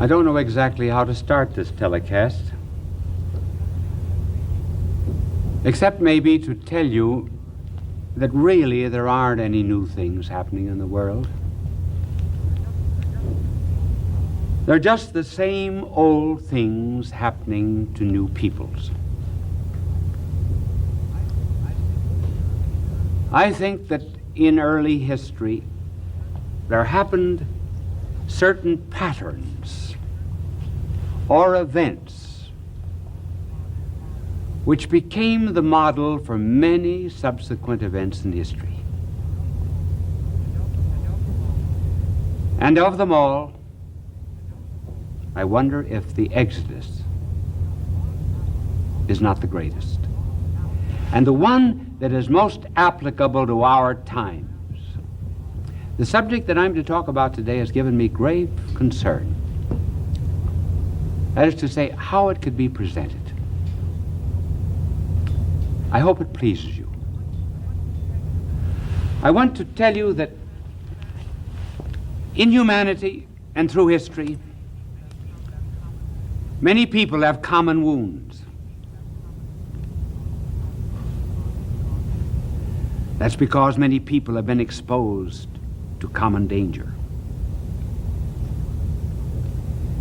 I don't know exactly how to start this telecast, except maybe to tell you that really there aren't any new things happening in the world. They're just the same old things happening to new peoples. I think that in early history there happened certain patterns or events which became the model for many subsequent events in history. And of them all, I wonder if the Exodus is not the greatest, and the one that is most applicable to our times. The subject that I'm to talk about today has given me grave concern. That is to say, how it could be presented. I hope it pleases you. I want to tell you that in humanity and through history, many people have common wounds. That's because many people have been exposed to common danger.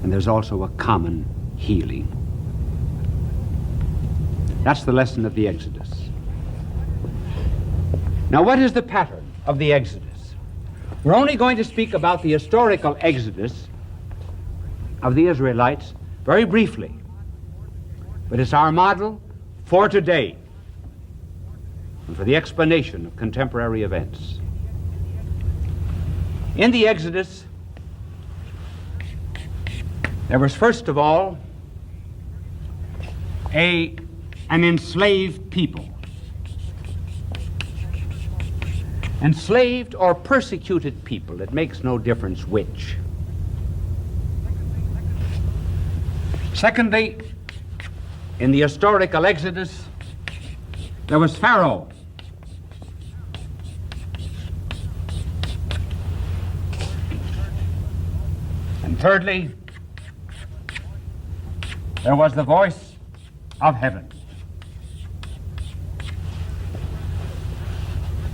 And there's also a common healing. That's the lesson of the Exodus. Now, what is the pattern of the Exodus? We're only going to speak about the historical Exodus of the Israelites very briefly, but it's our model for today and for the explanation of contemporary events. In the Exodus, there was first of all an enslaved people. Enslaved or persecuted people, it makes no difference which. Secondly, in the historical Exodus, there was Pharaoh. And thirdly, there was the voice of heaven.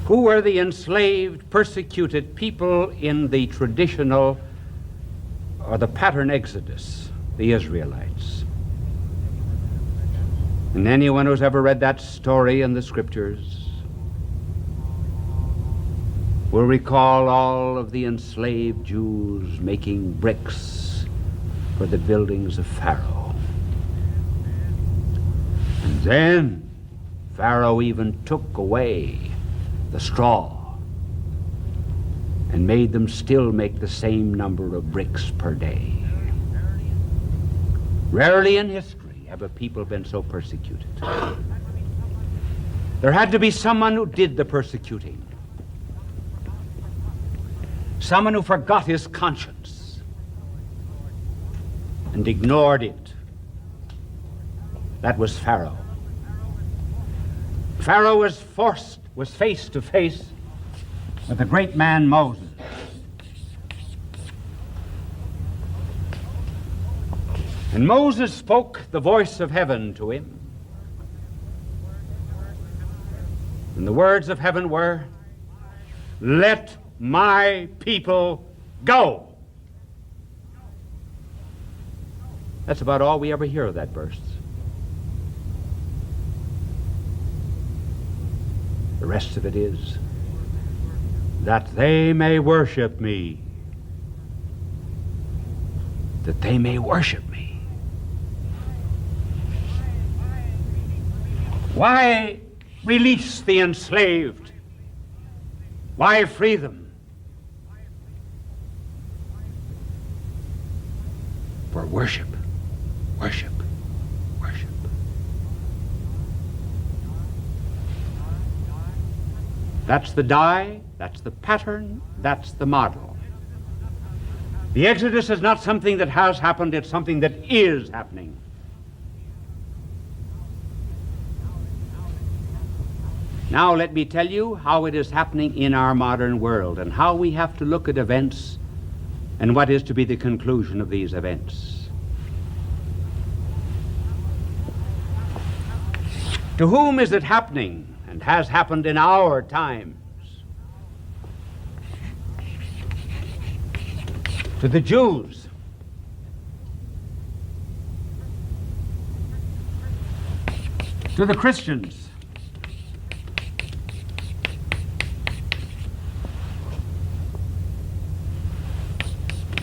Who were the enslaved, persecuted people in the traditional or the pattern Exodus? The Israelites. And anyone who's ever read that story in the scriptures will recall all of the enslaved Jews making bricks for the buildings of Pharaoh. And then Pharaoh even took away the straw and made them still make the same number of bricks per day. Rarely in history have a people been so persecuted. There had to be someone who did the persecuting. Someone who forgot his conscience and ignored it. That was Pharaoh. Pharaoh was face to face with the great man Moses. And Moses spoke the voice of heaven to him. And the words of heaven were, "Let my people go." That's about all we ever hear of that verse. The rest of it is, "That they may worship me." That they may worship me. Why release the enslaved? Why free them? For worship, worship, worship. That's the die, that's the pattern, that's the model. The Exodus is not something that has happened, it's something that is happening. Now let me tell you how it is happening in our modern world and how we have to look at events and what is to be the conclusion of these events. To whom is it happening and has happened in our times? To the Jews, to the Christians,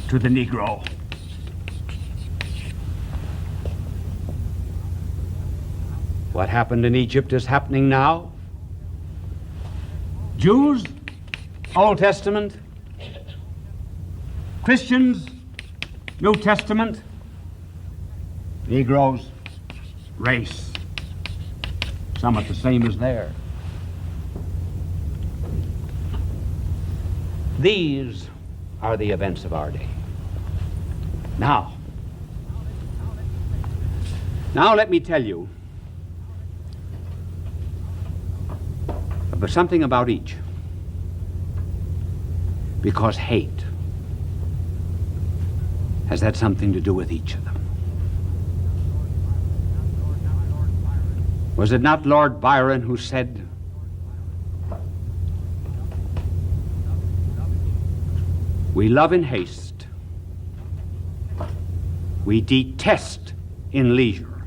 to the Negro. What happened in Egypt is happening now. Jews, Old Testament. Christians, New Testament. Negroes, race. Somewhat the same as there. These are the events of our day. Now let me tell you something about each. Because hate has had something to do with each of them. Was it not Lord Byron who said, "We love in haste, we detest in leisure.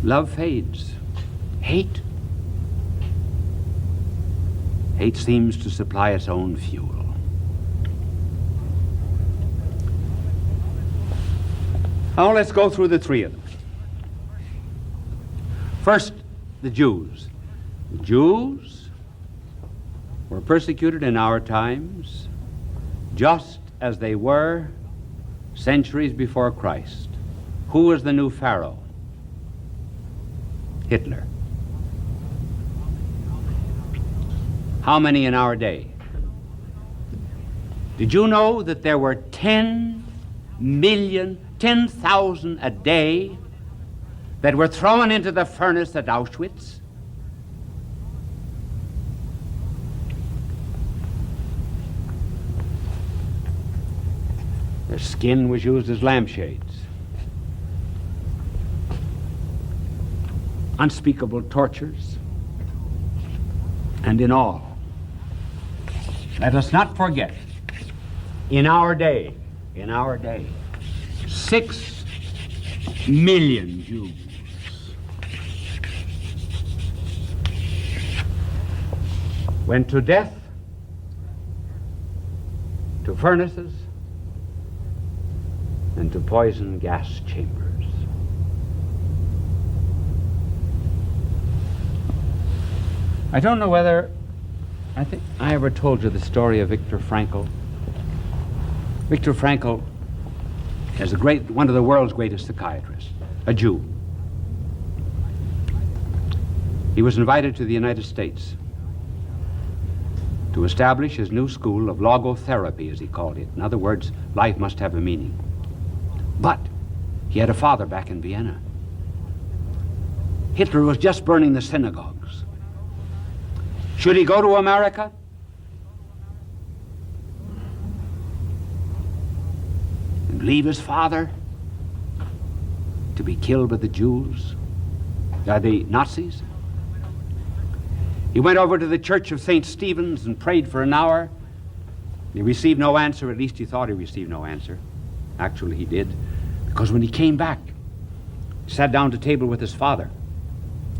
Love fades. Hate seems to supply its own fuel." Now let's go through the three of them. First, the Jews. The Jews were persecuted in our times just as they were centuries before Christ. Who was the new Pharaoh? Hitler. How many in our day? Did you know that there were 10,000 a day that were thrown into the furnace at Auschwitz? Their skin was used as lampshades. Unspeakable tortures. And in all, let us not forget, in our day, 6 million Jews went to death, to furnaces, and to poison gas chambers. I don't know whether I think I ever told you the story of Viktor Frankl. Viktor Frankl is one of the world's greatest psychiatrists, a Jew. He was invited to the United States to establish his new school of logotherapy, as he called it. In other words, life must have a meaning. But he had a father back in Vienna. Hitler was just burning the synagogues. Should he go to America? And leave his father to be killed by the Jews, by the Nazis? He went over to the Church of St. Stephen's and prayed for an hour. He received no answer. At least he thought he received no answer. Actually, he did. Because when he came back, he sat down to table with his father.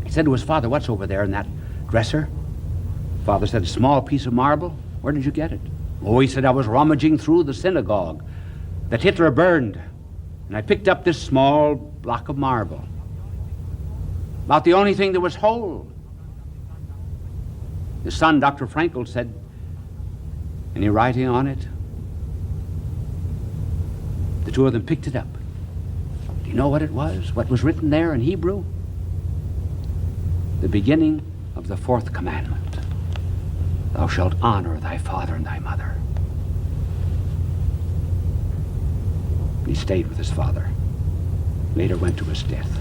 He said to his father, "What's over there in that dresser?" Father said, "A small piece of marble." "Where did you get it?" "Oh," he said, "I was rummaging through the synagogue that Hitler burned, and I picked up this small block of marble. About the only thing that was whole." His son, Dr. Frankl, said, "Any writing on it?" The two of them picked it up. Do you know what it was? What was written there in Hebrew? The beginning of the 4th commandment. "Thou shalt honor thy father and thy mother." He stayed with his father. Later went to his death.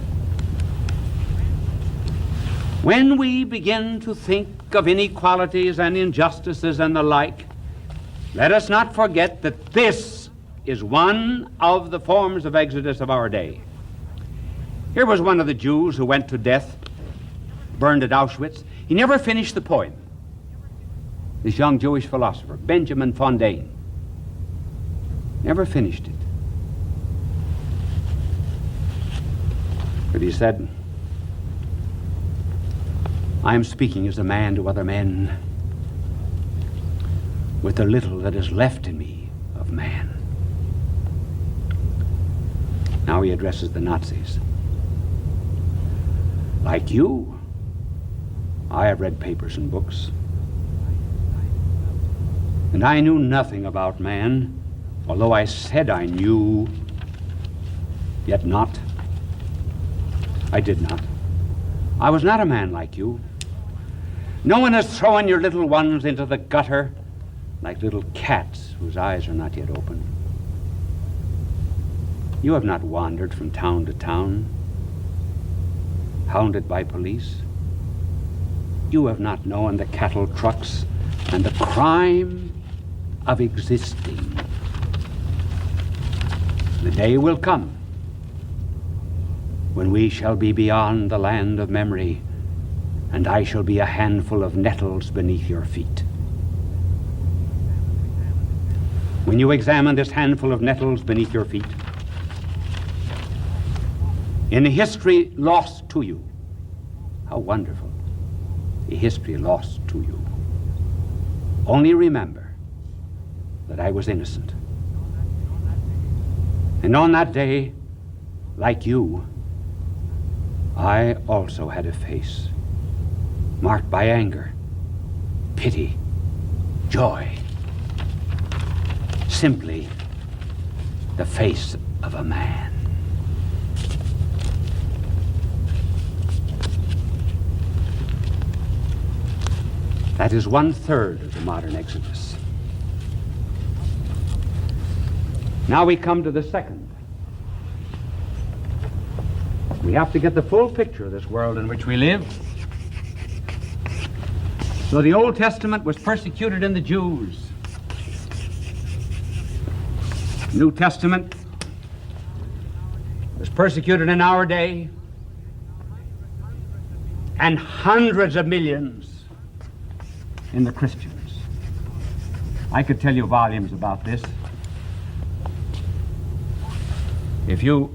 When we begin to think of inequalities and injustices and the like, Let us not forget that this is one of the forms of exodus of our day. Here was one of the Jews who went to death, burned at Auschwitz. He never finished the poem. This young Jewish philosopher, Benjamin Fontaine, never finished it. But he said, I am speaking as a man to other men with the little that is left in me of man. Now he addresses the Nazis. Like you, I have read papers and books, and I knew nothing about man, although I said I knew, yet not. I did not. I was not a man like you. No one has thrown your little ones into the gutter like little cats whose eyes are not yet open. You have not wandered from town to town, hounded by police. You have not known the cattle trucks and the crime of existing. The day will come when we shall be beyond the land of memory, and I shall be a handful of nettles beneath your feet. When you examine this handful of nettles beneath your feet, in a history lost to you, how wonderful, a history lost to you, only remember that I was innocent. And on that day, like you, I also had a face marked by anger, pity, joy. Simply the face of a man. That is 1/3 of the modern Exodus. Now we come to the second. We have to get the full picture of this world in which we live. So the Old Testament was persecuted in the Jews. New Testament was persecuted in our day, and hundreds of millions in the Christians. I could tell you volumes about this. If you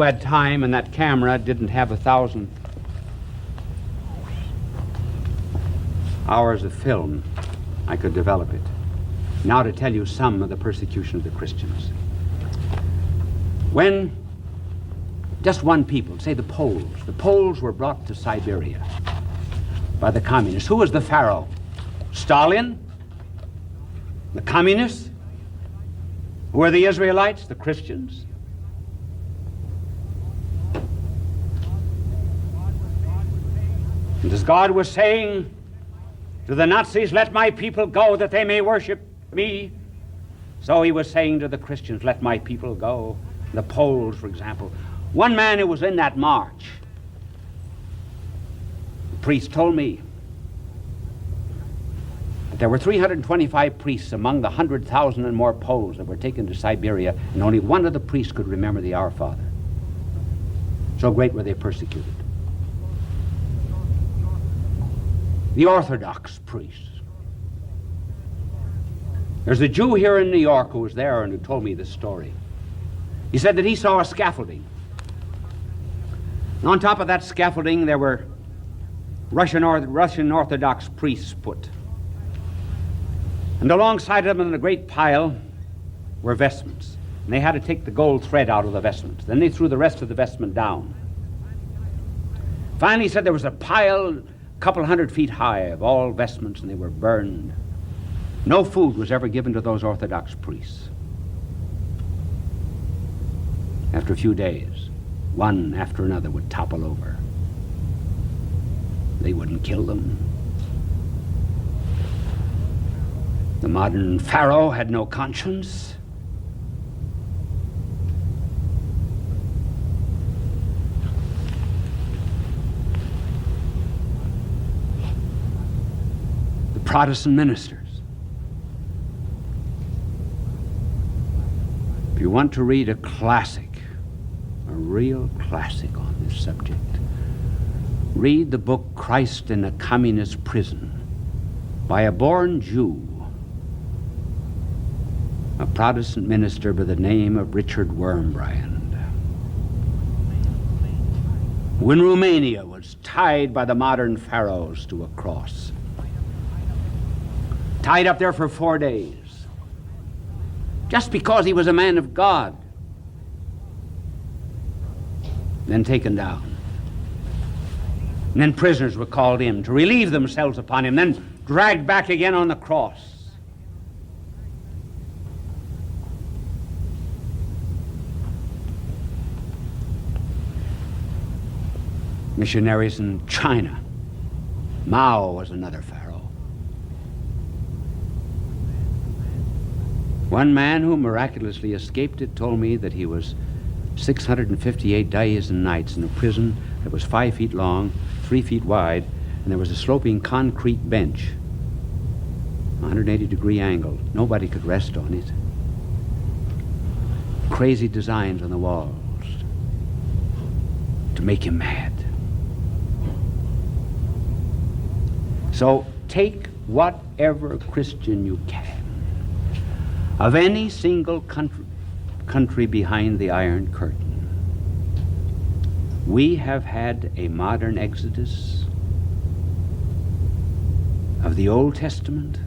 had time and that camera didn't have 1,000 hours of film, I could develop it. Now to tell you some of the persecution of the Christians. When just one people, say the Poles were brought to Siberia by the communists. Who was the pharaoh? Stalin? The communists? Who were the Israelites? The Christians? And as God was saying to the Nazis, let my people go that they may worship me, so he was saying to the Christians, let my people go. The Poles, for example. One man who was in that march, the priest told me that there were 325 priests among the 100,000 and more Poles that were taken to Siberia, and only one of the priests could remember the Our Father. So great were they persecuted. The Orthodox priests. There's a Jew here in New York who was there and who told me this story. He said that he saw a scaffolding. And on top of that scaffolding there were Russian Orthodox priests put. And alongside of them in a great pile were vestments. And they had to take the gold thread out of the vestments. Then they threw the rest of the vestment down. Finally he said there was a pile a couple 100 feet high of all vestments, and they were burned. No food was ever given to those Orthodox priests. After a few days, one after another would topple over. They wouldn't kill them. The modern pharaoh had no conscience. Protestant ministers. If you want to read a classic, a real classic on this subject, read the book Christ in a Communist Prison by a born Jew, a Protestant minister by the name of Richard Wurmbrand. When Romania was tied by the modern pharaohs to a cross, tied up there for 4 days, just because he was a man of God, then taken down. And then prisoners were called in to relieve themselves upon him, then dragged back again on the cross. Missionaries in China. Mao was another pharaoh. One man who miraculously escaped it told me that he was 658 days and nights in a prison that was 5 feet long, 3 feet wide, and there was a sloping concrete bench, 180-degree angle. Nobody could rest on it. Crazy designs on the walls to make him mad. So take whatever Christian you can of any single country behind the Iron Curtain. We have had a modern exodus of the Old Testament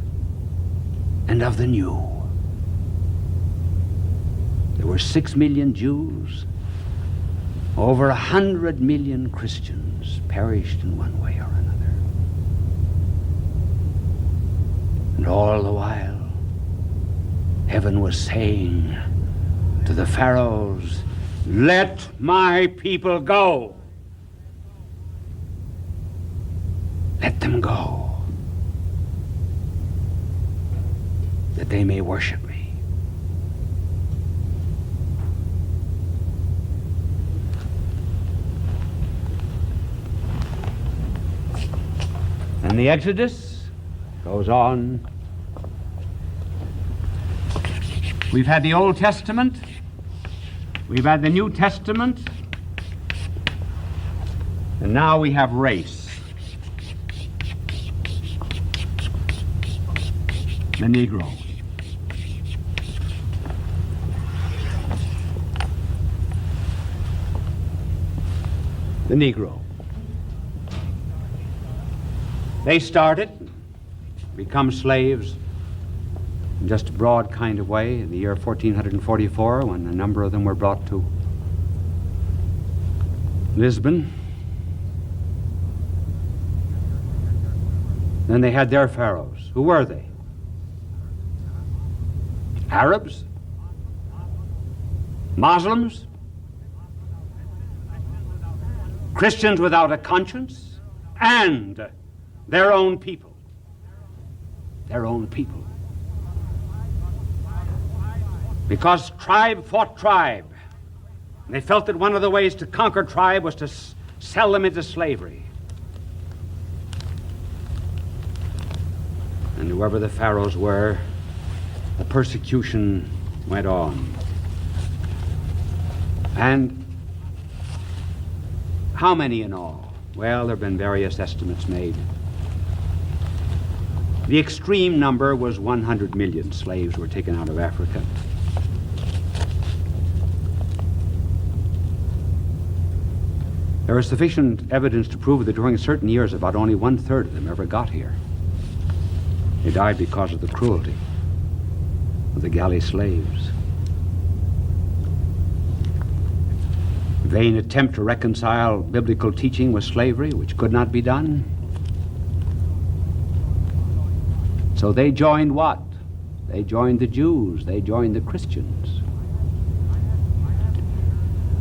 and of the New. There were 6 million Jews, over 100 million Christians perished in one way or another. And all the while, heaven was saying to the pharaohs, "Let my people go. Let them go, that they may worship me." And the Exodus goes on. We've had the Old Testament, we've had the New Testament, and now we have race. The Negro. The Negro. They started, become slaves in just a broad kind of way in the year 1444, when a number of them were brought to Lisbon. Then they had their pharaohs. Who were they? Arabs? Muslims? Christians without a conscience? And their own people. Their own people. Because tribe fought tribe. And they felt that one of the ways to conquer tribe was to sell them into slavery. And whoever the pharaohs were, the persecution went on. And how many in all? Well, there have been various estimates made. The extreme number was 100 million slaves were taken out of Africa. There is sufficient evidence to prove that during certain years about only 1/3 of them ever got here. They died because of the cruelty of the galley slaves. Vain attempt to reconcile biblical teaching with slavery, which could not be done. So they joined what? They joined the Jews. They joined the Christians.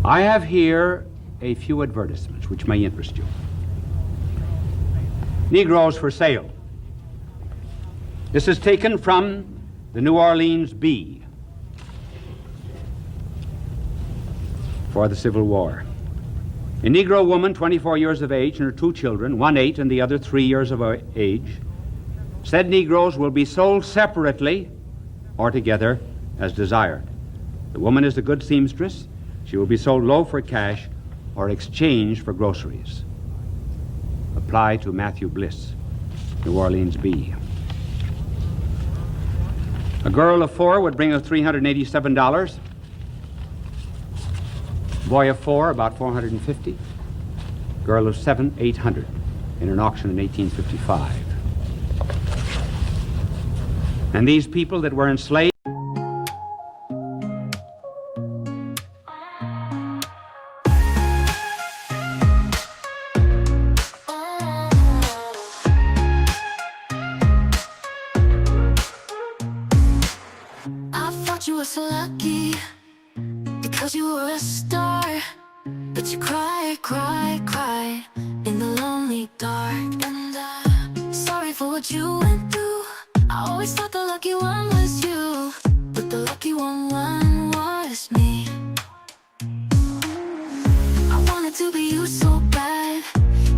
I have here a few advertisements which may interest you. Negroes for sale. This is taken from the New Orleans Bee for the Civil War. A Negro woman, 24 years of age, and her 2 children, one 8 and the other 3 years of age, Said Negroes will be sold separately or together as desired. The woman is a good seamstress. She will be sold low for cash or exchanged for groceries. Apply to Matthew Bliss, New Orleans B. A girl of 4 would bring us $387. Boy of 4, about $450. Girl of 7, $800 in an auction in 1855. And these people that were enslaved. I thought you were so lucky because you were a star, but you cried, cried, cried in the lonely dark. And I'm sorry for what you went through. I always thought the lucky one was you, but the lucky one was me. I wanted to be you so bad.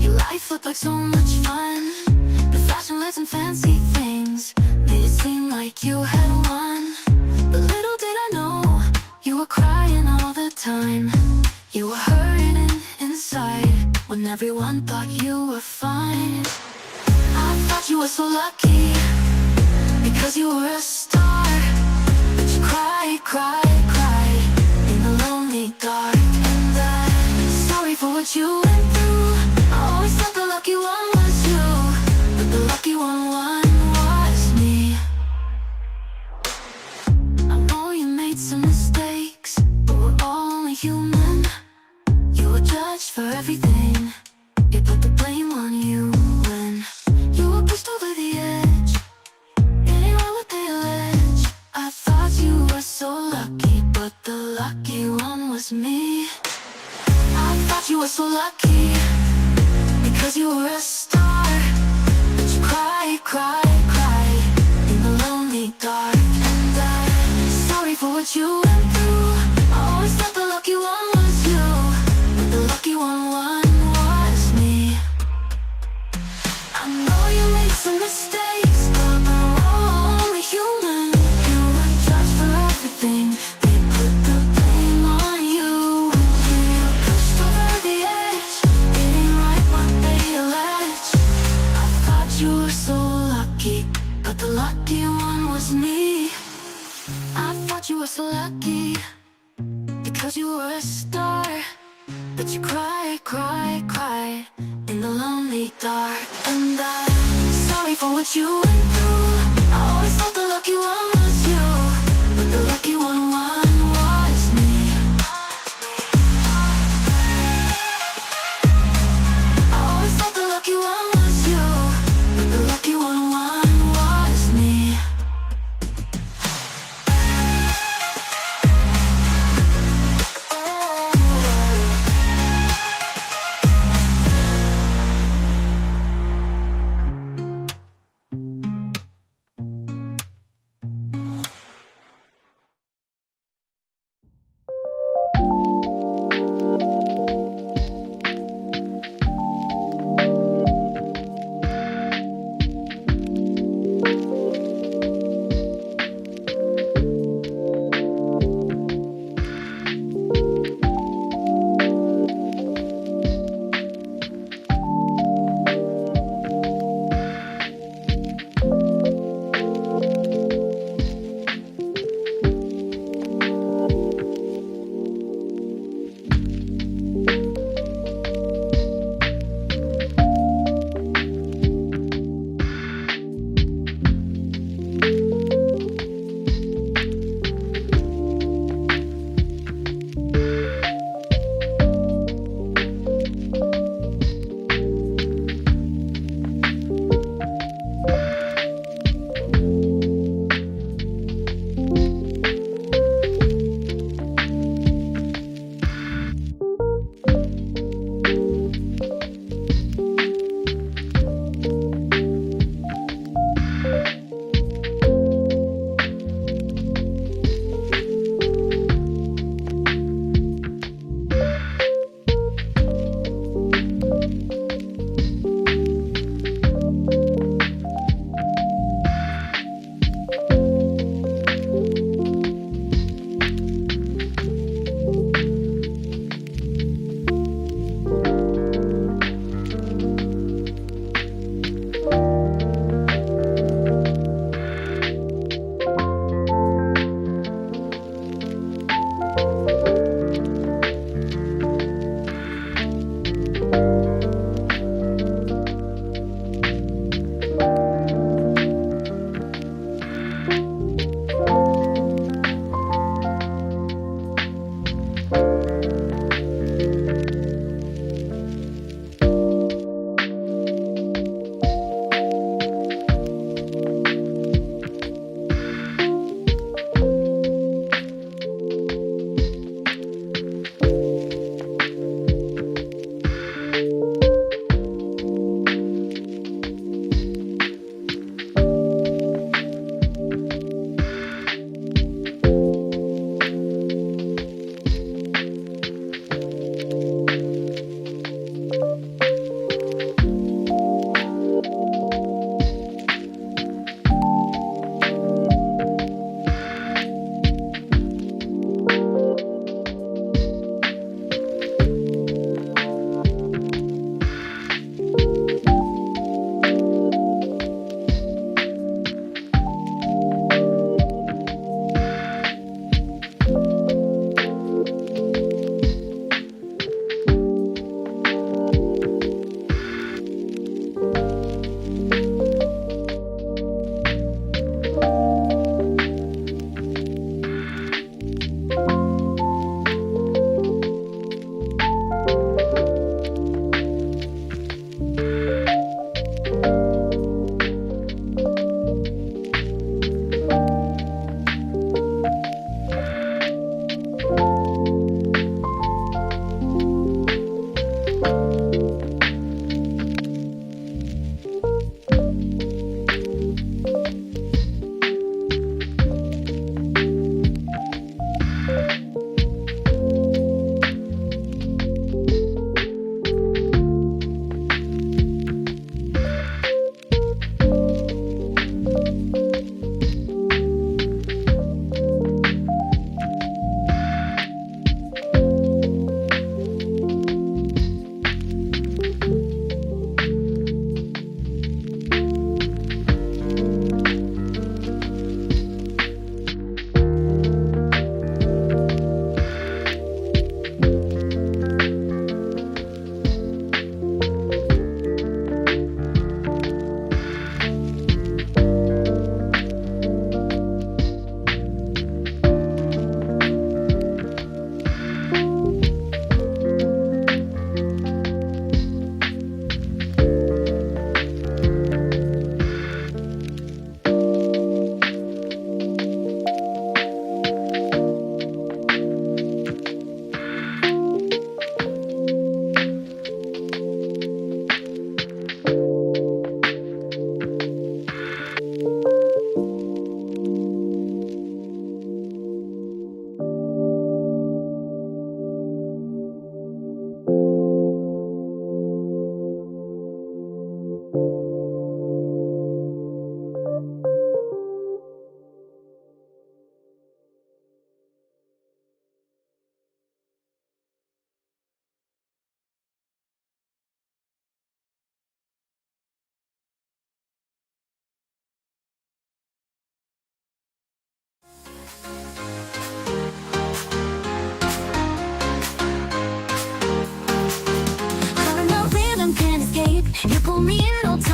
Your life looked like so much fun. The flashing lights and fancy things made it seem like you had won. But little did I know, you were crying all the time. You were hurting inside when everyone thought you were fine. I thought you were so lucky because you were a star, but you cried, cried, cried in the lonely dark. And I'm sorry for what you went through. I always thought the lucky one was you, but the lucky one was me. I know you made some mistakes, but we're all only human. You were judged for everything. They put the blame on you when you were pushed over the edge. Getting right what they allege. I thought you were so lucky, but the lucky one was me. I thought you were so lucky because you were a star, but you cried, cried, cried in the lonely dark. And I'm sorry for what you went through. I always thought the lucky one was you, but the lucky one was me. I know you made some mistakes, but we're all only human. You were judged for everything. They put the blame on you when you were pushed over the edge. Getting right what they allege. I thought you were so lucky, but the lucky one was me. I thought you were so lucky because you were a star, but you cried, cried, cried in the lonely dark. And I'm sorry for what you went through. I always thought the lucky one was you, but the lucky one was me. I always thought the lucky one was you, but the lucky one was me. You pull me in, don't